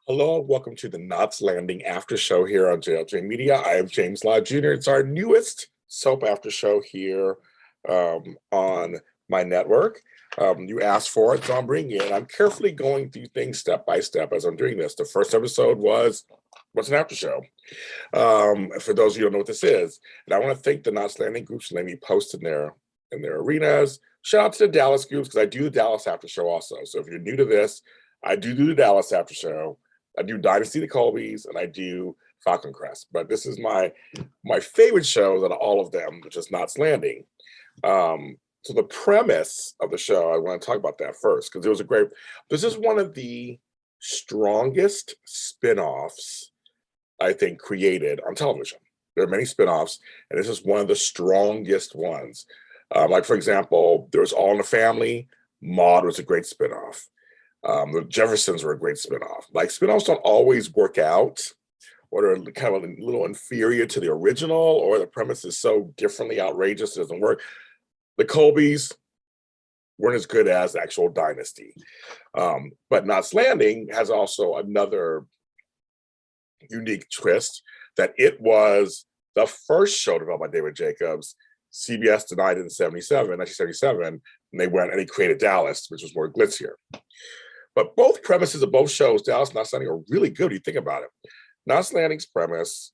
Hello, welcome to the Knots Landing After Show here on JLJ Media. I am James Lott Jr. It's our newest soap after show here on my network. You asked for it, so I'm bringing it. I'm carefully going through things step by step as I'm doing this. The first episode was what's an after show. For those of you who don't know what this is, and I want to thank the Knots Landing groups and let me post in their arenas. Shout out to the Dallas groups because I do the Dallas after show also. So if you're new to this, I do the Dallas after show. I do Dynasty the Colbys and I do Falcon Crest. But this is my favorite show out of all of them, which is Knots Landing. So the premise of the show, I want to talk about that first because it was this is one of the strongest spinoffs I think created on television. There are many spinoffs, and this is one of the strongest ones. Like for example, there's All in the Family. Maude was a great spinoff. The Jeffersons were a great spinoff. Like spinoffs don't always work out, or they're kind of a little inferior to the original, or the premise is so differently outrageous it doesn't work. The Colbys weren't as good as actual Dynasty. But Knots Landing has also another unique twist that it was the first show developed by David Jacobs. CBS denied it in 1977, and they went and they created Dallas, which was more glitzier. But both premises of both shows, Dallas and Knots Landing, are really good when you think about it. Knots Landing's premise,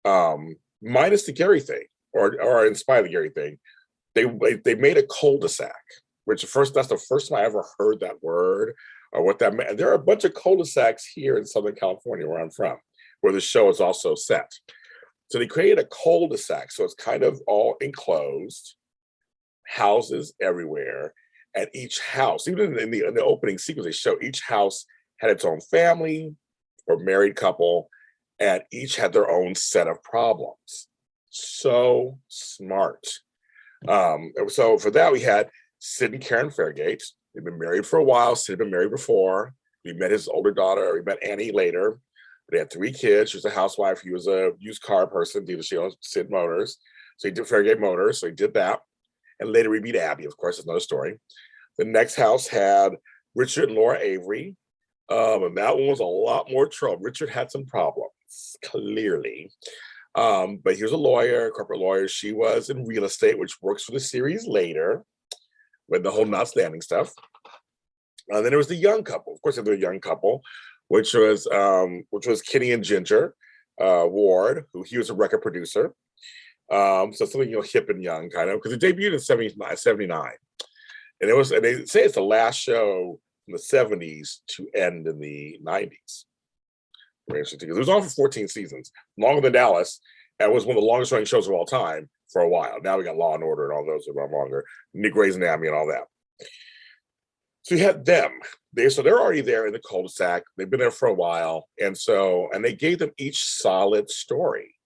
minus the Gary thing, or in spite of the Gary thing, they made a cul-de-sac, which that's the first time I ever heard that word or what that meant. And there are a bunch of cul-de-sacs here in Southern California, where I'm from, where the show is also set. So they created a cul-de-sac, so it's kind of all enclosed, houses everywhere. And each house, even in the opening sequence, they show each house had its own family or married couple, and each had their own set of problems. So smart. So for that, we had Sid and Karen Fairgate. They've been married for a while. Sid had been married before. We met his older daughter. We met Annie later. They had 3 kids. She was a housewife. He was a used car person, dealership, Sid Motors. So he did Fairgate Motors. So he did that. And later we meet Abby, of course, that's another story. The next house had Richard and Laura Avery. And that one was a lot more trouble. Richard had some problems, clearly. But he was a lawyer, corporate lawyer. She was in real estate, which works for the series later with the whole Knots Landing stuff. And then there was the young couple. Of course, there was a young couple, which was Kenny and Ginger Ward, who he was a record producer. So something hip and young kind of, because it debuted in 79. And they say it's the last show from the 70s to end in the 90s. Very interesting, because it was on for 14 seasons, longer than Dallas, and was one of the longest running shows of all time for a while. Now we got Law and Order and all those are longer, Nick Grey's Anatomy and all that. So you had them. They're already there in the cul-de-sac. They've been there for a while, and they gave them each solid story.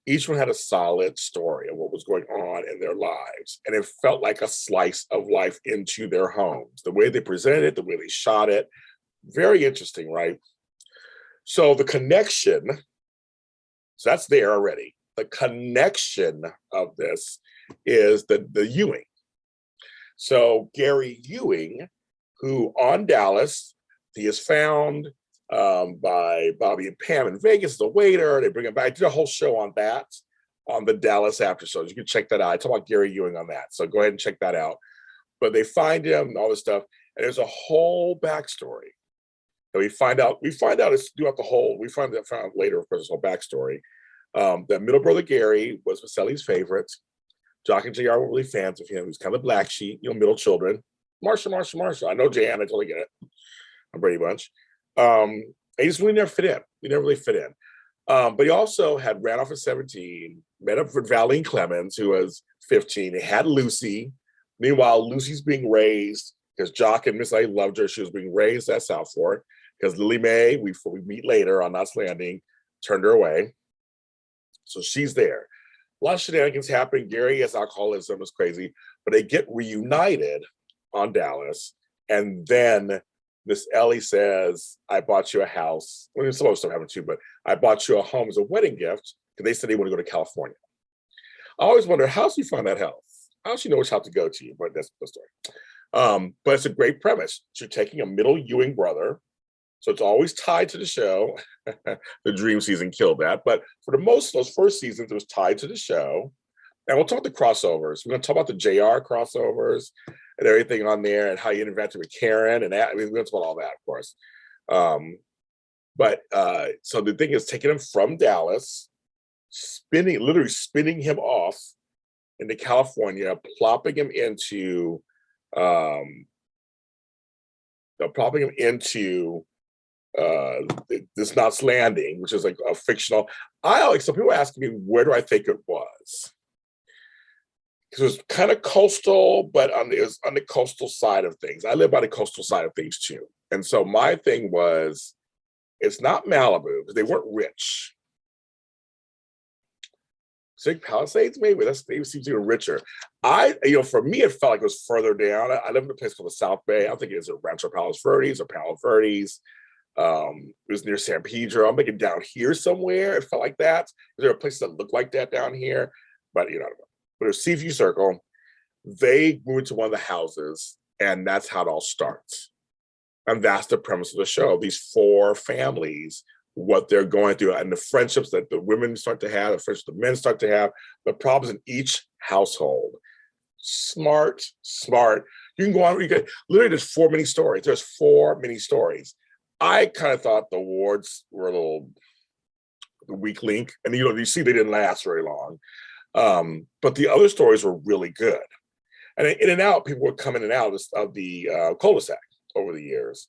Each one had a solid story of what was going on in their lives. And it felt like a slice of life into their homes. The way they presented it, the way they shot it, very interesting, right? So the connection, so that's there already. The connection of this is the Ewing. So Gary Ewing, who on Dallas, he is found by Bobby and Pam in Vegas as a waiter. They bring him back. I did a whole show on that on the Dallas After Show. You can check that out. I talk about Gary Ewing on that. So go ahead and check that out. But they find him and all this stuff. And there's a whole backstory. And we find out it's throughout the whole, we find out later, of course, this whole backstory. That middle brother Gary was Vasselli's favorite. Jock and JR were really fans of him. He was kind of the black sheep, middle children. Marsha. I know Jan, I totally get it. I'm Brady Bunch. He just really never fit in. He never really fit in. But he also had ran off at 17, met up with Valine Clemens, who was 15. He had Lucy. Meanwhile, Lucy's being raised because Jock and Miss A loved her. She was being raised at South Fork because Lily Mae, we meet later on Knots Landing, turned her away. So she's there. A lot of shenanigans happen. Gary has alcoholism, is crazy, but they get reunited on Dallas. And then Miss Ellie says, I bought you a house. Well, some other stuff happened too, but I bought you a home as a wedding gift because they said they want to go to California. I always wonder, how's she find that house? How does she know which house to go to? But that's the story. But it's a great premise. You're taking a middle Ewing brother So it's always tied to the show. The dream season killed that. But for the most of those first seasons, it was tied to the show. And we'll talk the crossovers. We're going to talk about the JR crossovers and everything on there and how you interacted with Karen and that. I mean, we're going to talk about all that, of course. So the thing is taking him from Dallas, literally spinning him off into California, plopping him into this Knots Landing, which is like a fictional. So people ask me, where do I think it was? Because it was kind of coastal, but it was on the coastal side of things. I live by the coastal side of things too. And so my thing was, it's not Malibu because they weren't rich. Pacific Palisades, maybe they seem to be richer. For me, it felt like it was further down. I live in a place called the South Bay. I don't think it was Rancho Palos Verdes or Palo Verdes. It was near San Pedro. I'm thinking down here somewhere. It felt like that. There are places that look like that down here, but but it was Seaview Circle. They moved to one of the houses, and that's how it all starts. And that's the premise of the show. These four families, what they're going through, and the friendships that the women start to have, the friendships the men start to have, the problems in each household. Smart. You can go on. Literally, there's 4 mini stories. There's 4 mini stories. I kind of thought the awards were a little weak link, and you see they didn't last very long. But the other stories were really good. And in and out, people would come in and out of the cul-de-sac over the years.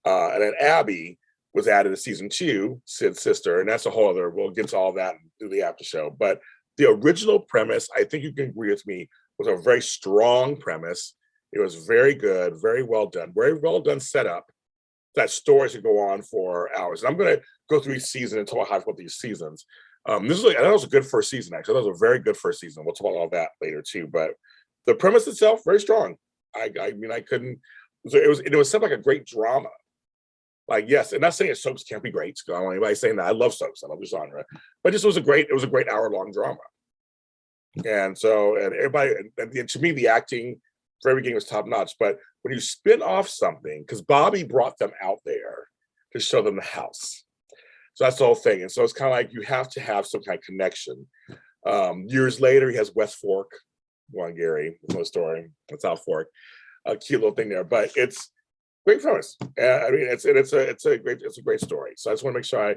And then Abby was added to season 2, Sid's sister, and that's a whole other, we'll get to all that through the after show. But the original premise, I think you can agree with me, was a very strong premise. It was very good, very well done setup. That story should go on for hours. And I'm going to go through each season and talk about these seasons. I thought it was a good first season, actually. I thought it was a very good first season. We'll talk about all that later too. But the premise itself, very strong. I couldn't. It was something like a great drama. Like, yes, and not saying that soaps can't be great. I don't want anybody saying that. I love soaps. I love the genre. But it was a great hour-long drama. And so, and everybody, and to me, the acting for every game was top-notch. But when you spin off something, because Bobby brought them out there to show them the house. So that's the whole thing. And so it's kind of like you have to have some kind of connection. Years later, he has West Fork, Juan Gary, no story. That's South Fork. A cute little thing there, but it's great premise. It's a great story. So I just want to make sure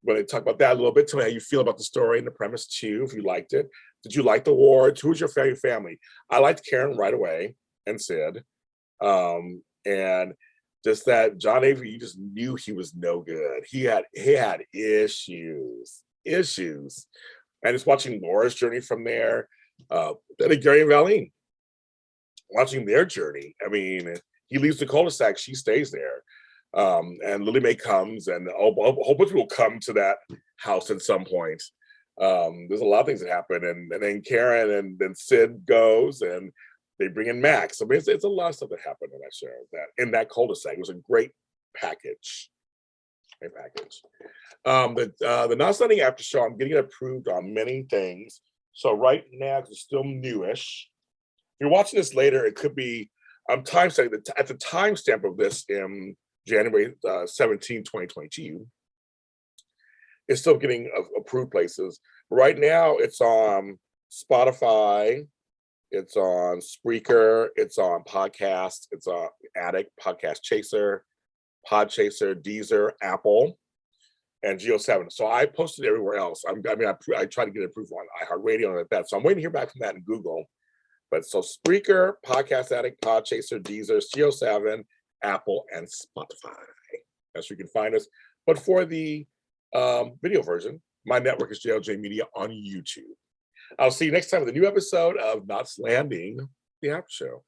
when I talk about that a little bit, tell me how you feel about the story and the premise too, if you liked it. Did you like the awards? Who's your favorite family? I liked Karen right away and Sid. And just that John Avery, you just knew he was no good. He had issues. And just watching Laura's journey from there, then Gary and Valine, watching their journey. I mean, he leaves the cul-de-sac, she stays there. And Lily Mae comes, and a whole bunch of people come to that house at some point. There's a lot of things that happen, and then Karen and then Sid goes, and they bring in Max. I mean, it's a lot of stuff that happened in that show. In that cul-de-sac, it was a great package. The Knots Landing after show, I'm getting it approved on many things. So right now, it's still newish. If you're watching this later, it could be. I'm timestamping at the timestamp of this in January 17, 2022. It's still getting approved places. Right now, it's on Spotify, it's on Spreaker, it's on Podcast, it's on Addict, Podcast Chaser, Podchaser, Deezer, Apple, and Geo7. So I posted everywhere else. I try to get it approved on iHeartRadio and like that. So I'm waiting to hear back from that in Google. But so Spreaker, Podcast Addict, Podchaser, Deezer, Geo7, Apple, and Spotify. That's where you can find us. But for the video version, my network is JLJ Media on YouTube. I'll see you next time with a new episode of Knots Landing, the After Show.